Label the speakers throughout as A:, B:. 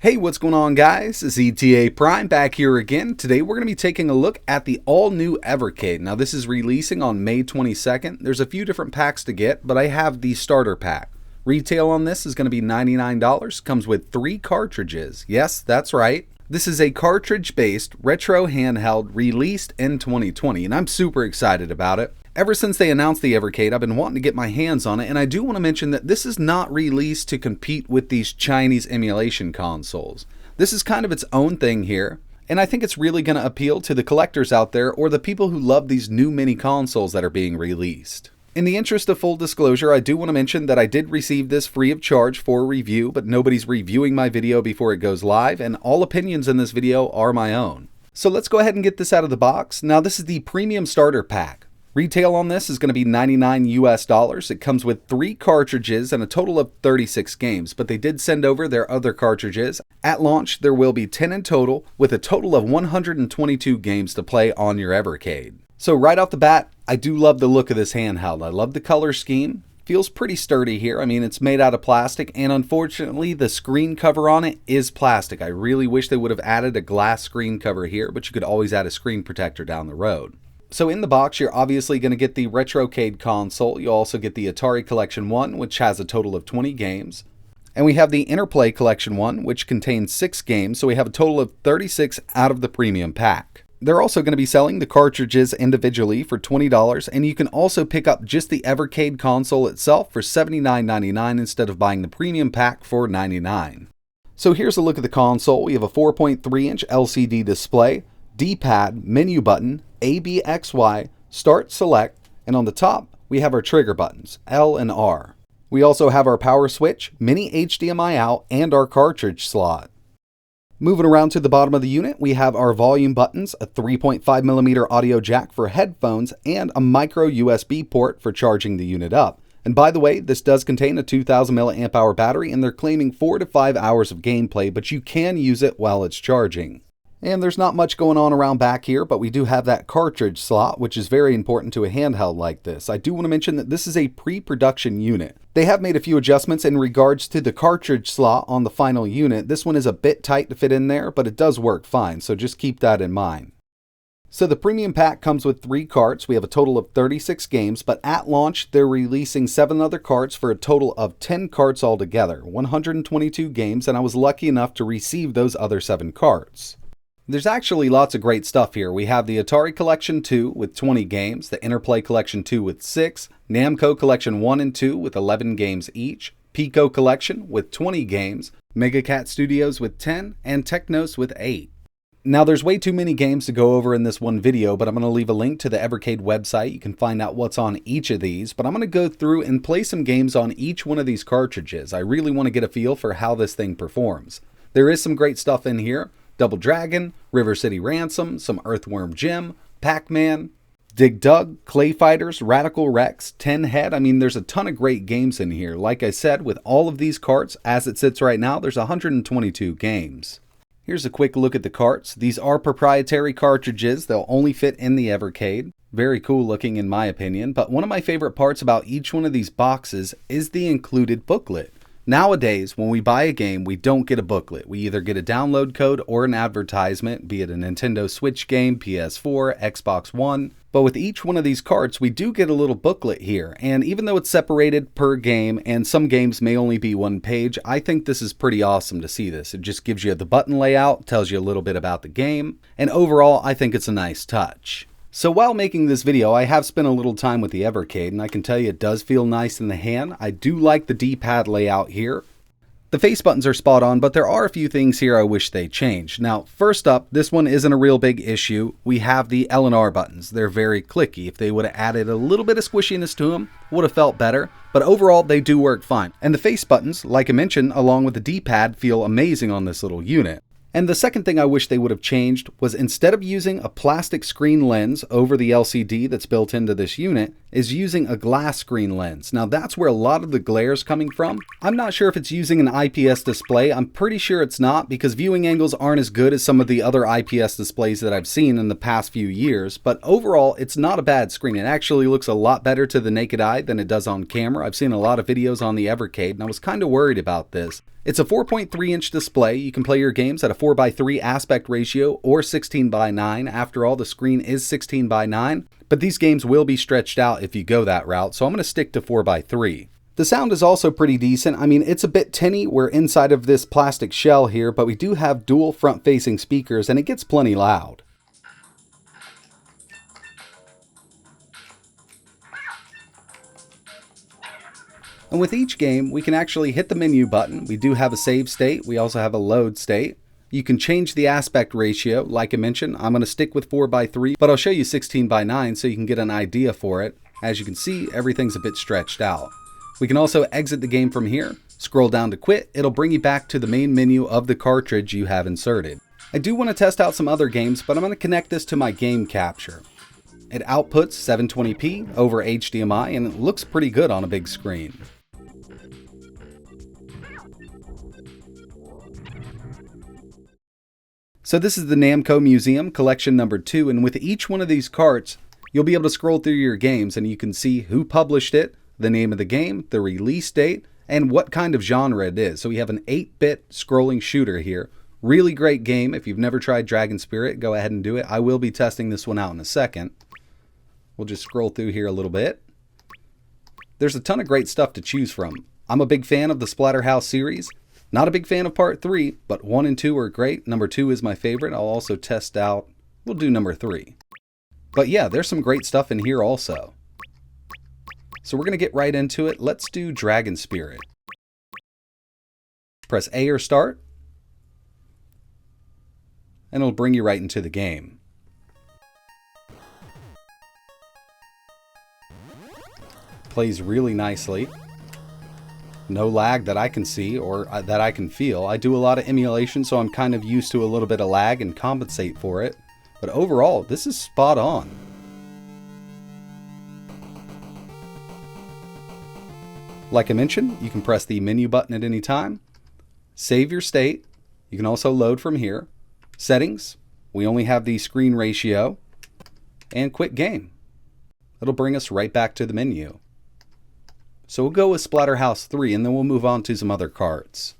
A: Hey, what's going on, guys? It's ETAPRIME back here again. Today we're going to be taking a look at the all-new Evercade. Now this is releasing on May 22nd. There's a few different packs to get, but I have the starter pack. Retail on this is going to be $99. Comes with 3 cartridges. Yes, that's right. This is a cartridge-based retro handheld released in 2020, and I'm super excited about it. Ever since they announced the Evercade, I've been wanting to get my hands on it, and I do want to mention that this is not released to compete with these Chinese emulation consoles. This is kind of its own thing here, and I think it's really going to appeal to the collectors out there or the people who love these new mini consoles that are being released. In the interest of full disclosure, I do want to mention that I did receive this free of charge for review, but nobody's reviewing my video before it goes live, and all opinions in this video are my own. So let's go ahead and get this out of the box. Now this is the premium starter pack. Retail on this is going to be $99 US. It comes with 3 cartridges and a total of 36 games, but they did send over their other cartridges. At launch, there will be 10 in total, with a total of 122 games to play on your Evercade. So right off the bat, I do love the look of this handheld. I love the color scheme. Feels pretty sturdy here. I mean, it's made out of plastic, and unfortunately, the screen cover on it is plastic. I really wish they would have added a glass screen cover here, but you could always add a screen protector down the road. So in the box, you're obviously going to get the Retrocade console. You'll also get the Atari Collection 1, which has a total of 20 games. And we have the Interplay Collection 1, which contains 6 games, so we have a total of 36 out of the premium pack. They're also going to be selling the cartridges individually for $20, and you can also pick up just the Evercade console itself for $79.99 instead of buying the premium pack for $99. So here's a look at the console. We have a 4.3-inch LCD display, D-pad, menu button, ABXY, start, select, and on the top we have our trigger buttons, L and R. We also have our power switch, mini HDMI out, and our cartridge slot. Moving around to the bottom of the unit, we have our volume buttons, a 3.5mm audio jack for headphones, and a micro USB port for charging the unit up. And by the way, this does contain a 2000 mAh battery, and they're claiming 4 to 5 hours of gameplay, but you can use it while it's charging. And there's not much going on around back here, but we do have that cartridge slot, which is very important to a handheld like this. I do want to mention that this is a pre-production unit. They have made a few adjustments in regards to the cartridge slot on the final unit. This one is a bit tight to fit in there, but it does work fine, so just keep that in mind. So the premium pack comes with 3 carts. We have a total of 36 games, but at launch, they're releasing 7 other carts for a total of 10 carts altogether, 122 games, and I was lucky enough to receive those other 7 carts. There's actually lots of great stuff here. We have the Atari Collection 2 with 20 games, the Interplay Collection 2 with 6, Namco Collection 1 and 2 with 11 games each, Pico Collection with 20 games, Megacat Studios with 10, and Technos with 8. Now there's way too many games to go over in this one video, but I'm going to leave a link to the Evercade website. You can find out what's on each of these, but I'm going to go through and play some games on each one of these cartridges. I really want to get a feel for how this thing performs. There is some great stuff in here. Double Dragon, River City Ransom, some Earthworm Jim, Pac-Man, Dig Dug, Clay Fighters, Radical Rex, 10 Head. I mean, there's a ton of great games in here. Like I said, with all of these carts, as it sits right now, there's 122 games. Here's a quick look at the carts. These are proprietary cartridges. They'll only fit in the Evercade. Very cool looking in my opinion, but one of my favorite parts about each one of these boxes is the included booklet. Nowadays, when we buy a game, we don't get a booklet. We either get a download code or an advertisement, be it a Nintendo Switch game, PS4, Xbox One. But with each one of these carts, we do get a little booklet here. And even though it's separated per game, and some games may only be 1 page, I think this is pretty awesome to see this. It just gives you the button layout, tells you a little bit about the game, and overall, I think it's a nice touch. So while making this video, I have spent a little time with the Evercade, and I can tell you it does feel nice in the hand. I do like the D-pad layout here. The face buttons are spot on, but there are a few things here I wish they changed. Now, first up, this one isn't a real big issue. We have the L and R buttons. They're very clicky. If they would have added a little bit of squishiness to them, would have felt better. But overall, they do work fine. And the face buttons, like I mentioned, along with the D-pad, feel amazing on this little unit. And the second thing I wish they would have changed was instead of using a plastic screen lens over the LCD that's built into this unit, is using a glass screen lens. Now that's where a lot of the glare is coming from. I'm not sure if it's using an IPS display. I'm pretty sure it's not, because viewing angles aren't as good as some of the other IPS displays that I've seen in the past few years, but overall it's not a bad screen. It actually looks a lot better to the naked eye than it does on camera. I've seen a lot of videos on the Evercade and I was kind of worried about this. It's a 4.3-inch display. You can play your games at a 4:3 aspect ratio or 16:9. After all, the screen is 16:9, but these games will be stretched out if you go that route, so I'm going to stick to 4:3. The sound is also pretty decent. I mean, it's a bit tinny. We're inside of this plastic shell here, but we do have dual front-facing speakers and it gets plenty loud. And with each game, we can actually hit the menu button. We do have a save state. We also have a load state. You can change the aspect ratio. Like I mentioned, I'm going to stick with 4:3, but I'll show you 16:9 so you can get an idea for it. As you can see, everything's a bit stretched out. We can also exit the game from here. Scroll down to quit. It'll bring you back to the main menu of the cartridge you have inserted. I do want to test out some other games, but I'm going to connect this to my game capture. It outputs 720p over HDMI and it looks pretty good on a big screen. So this is the Namco Museum collection number 2, and with each one of these carts, you'll be able to scroll through your games and you can see who published it, the name of the game, the release date, and what kind of genre it is. So we have an 8-bit scrolling shooter here. Really great game. If you've never tried Dragon Spirit, go ahead and do it. I will be testing this one out in a second. We'll just scroll through here a little bit. There's a ton of great stuff to choose from. I'm a big fan of the Splatterhouse series. Not a big fan of part 3, but 1 and 2 are great. Number 2 is my favorite. I'll also test out, we'll do number 3. But yeah, there's some great stuff in here also. So we're going to get right into it. Let's do Dragon Spirit. Press A or start, and it'll bring you right into the game. Plays really nicely. No lag that I can see or that I can feel. I do a lot of emulation, so I'm kind of used to a little bit of lag and compensate for it. But overall, this is spot on. Like I mentioned, you can press the menu button at any time. Save your state. You can also load from here. Settings. We only have the screen ratio. And quit game. It'll bring us right back to the menu. So we'll go with Splatterhouse 3 and then we'll move on to some other carts.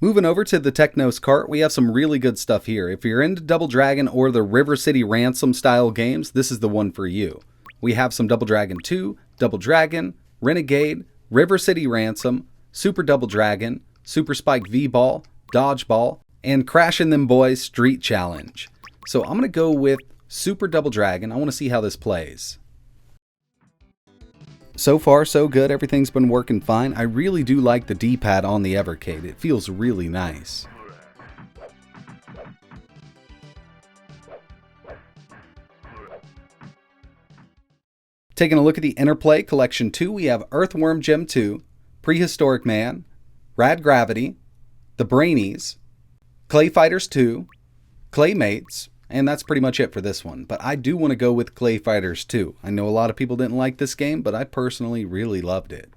A: Moving over to the Technos cart, we have some really good stuff here. If you're into Double Dragon or the River City Ransom style games, this is the one for you. We have some Double Dragon 2, Double Dragon, Renegade, River City Ransom, Super Double Dragon, Super Spike V-Ball, Dodgeball, and Crashin' Them Boys Street Challenge. So I'm going to go with Super Double Dragon. I want to see how this plays. So far, so good. Everything's been working fine. I really do like the D-pad on the Evercade. It feels really nice. Taking a look at the Interplay Collection 2, we have Earthworm Jim 2, Prehistoric Man, Rad Gravity, The Brainies, Clay Fighters 2, Claymates, and that's pretty much it for this one. But I do want to go with Clay Fighters 2. I know a lot of people didn't like this game, but I personally really loved it.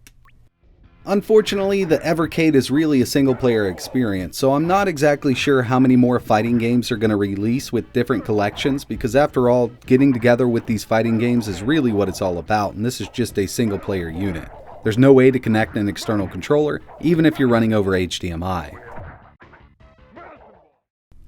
A: Unfortunately, the Evercade is really a single-player experience, so I'm not exactly sure how many more fighting games are going to release with different collections, because after all, getting together with these fighting games is really what it's all about, and this is just a single-player unit. There's no way to connect an external controller, even if you're running over HDMI.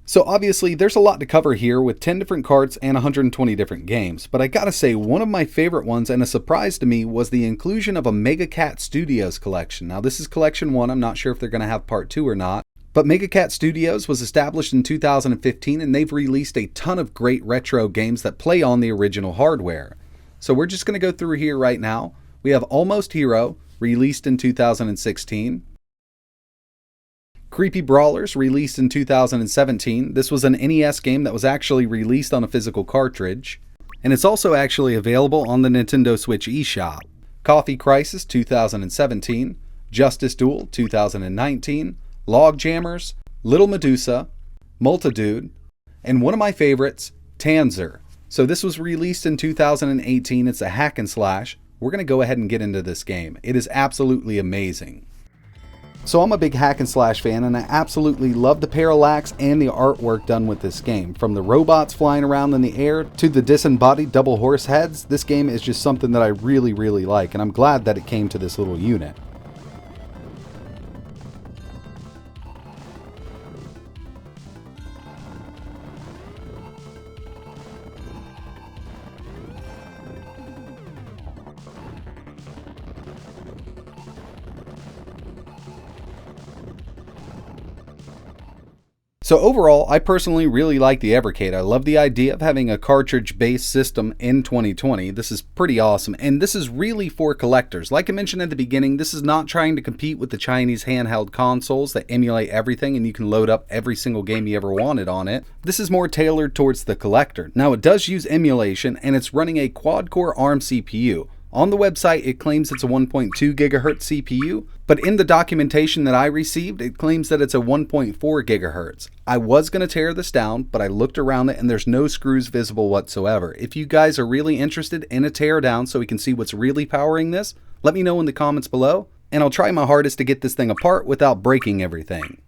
A: So obviously, there's a lot to cover here with 10 different carts and 120 different games, but I gotta say, one of my favorite ones and a surprise to me was the inclusion of a MegaCat Studios collection. Now this is collection 1, I'm not sure if they're gonna have part 2 or not, but MegaCat Studios was established in 2015 and they've released a ton of great retro games that play on the original hardware. So we're just gonna go through here right now. We have Almost Hero, released in 2016. Creepy Brawlers, released in 2017. This was an NES game that was actually released on a physical cartridge. and it's also actually available on the Nintendo Switch eShop. Coffee Crisis 2017, Justice Duel 2019, Log Jammers, Little Medusa, Multitude, and one of my favorites, Tanzer. So this was released in 2018. It's a hack and slash. We're going to go ahead and get into this game. It is absolutely amazing. So I'm a big hack and slash fan, and I absolutely love the parallax and the artwork done with this game. From the robots flying around in the air to the disembodied double horse heads, this game is just something that I really like, and I'm glad that it came to this little unit. So overall, I personally really like the Evercade. I love the idea of having a cartridge-based system in 2020. This is pretty awesome, and this is really for collectors. Like I mentioned at the beginning, this is not trying to compete with the Chinese handheld consoles that emulate everything and you can load up every single game you ever wanted on it. This is more tailored towards the collector. Now, it does use emulation, and it's running a quad-core ARM CPU. On the website, it claims it's a 1.2 gigahertz CPU, but in the documentation that I received, it claims that it's a 1.4 gigahertz. I was going to tear this down, but I looked around it and there's no screws visible whatsoever. If you guys are really interested in a teardown so we can see what's really powering this, let me know in the comments below, and I'll try my hardest to get this thing apart without breaking everything.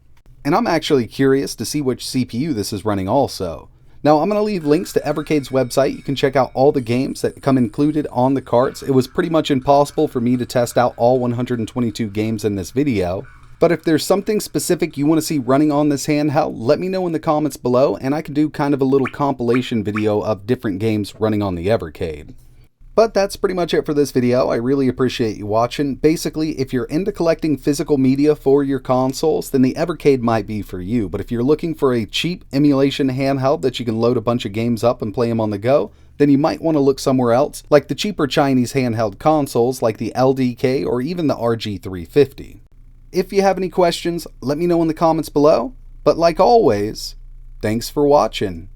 A: And I'm actually curious to see which CPU this is running also. Now, I'm going to leave links to Evercade's website. You can check out all the games that come included on the carts. It was pretty much impossible for me to test out all 122 games in this video. But if there's something specific you want to see running on this handheld, let me know in the comments below, and I can do kind of a little compilation video of different games running on the Evercade. But that's pretty much it for this video. I really appreciate you watching. Basically, if you're into collecting physical media for your consoles, then the Evercade might be for you. But if you're looking for a cheap emulation handheld that you can load a bunch of games up and play them on the go, then you might want to look somewhere else, like the cheaper Chinese handheld consoles like the LDK or even the RG350. If you have any questions, let me know in the comments below. But like always, thanks for watching.